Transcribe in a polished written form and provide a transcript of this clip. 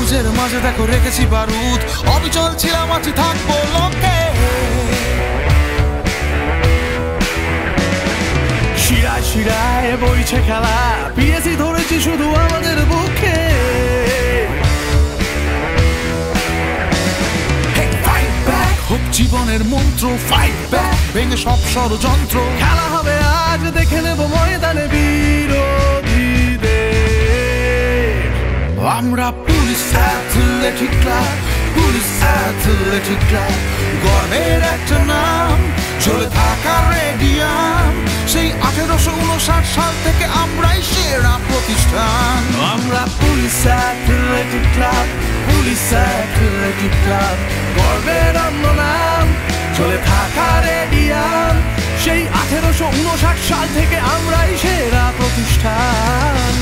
সবুজের মাঝে দেখো রেখেছি বারুদ, অবিচল ছিলাম আছি থাকবো লোকে। শিরায় শিরায় বইছে খেলা, পিএসি ধরেছি শুধু আমাদের বুকে। হোক জীবনের মন্ত্র, ফাইট ব্যাক, ভেঙে সব ষড়যন্ত্র। খেলা হবে আজ, দেখে নেব ময়দানে বিরোধীদের। আমরা police athletic club, police athletic club, গর্বের একটা নাম, চলে থাকা রেডিয়াম। সেই 1859 সাল থেকে আমরাই সেরা প্রতিষ্ঠান। আমরা police athletic club, police athletic club, গর্বের অন্য নাম, চলে থাকা রেডিয়াম। সেই 1859 সাল থেকে আমরাই সেরা প্রতিষ্ঠান।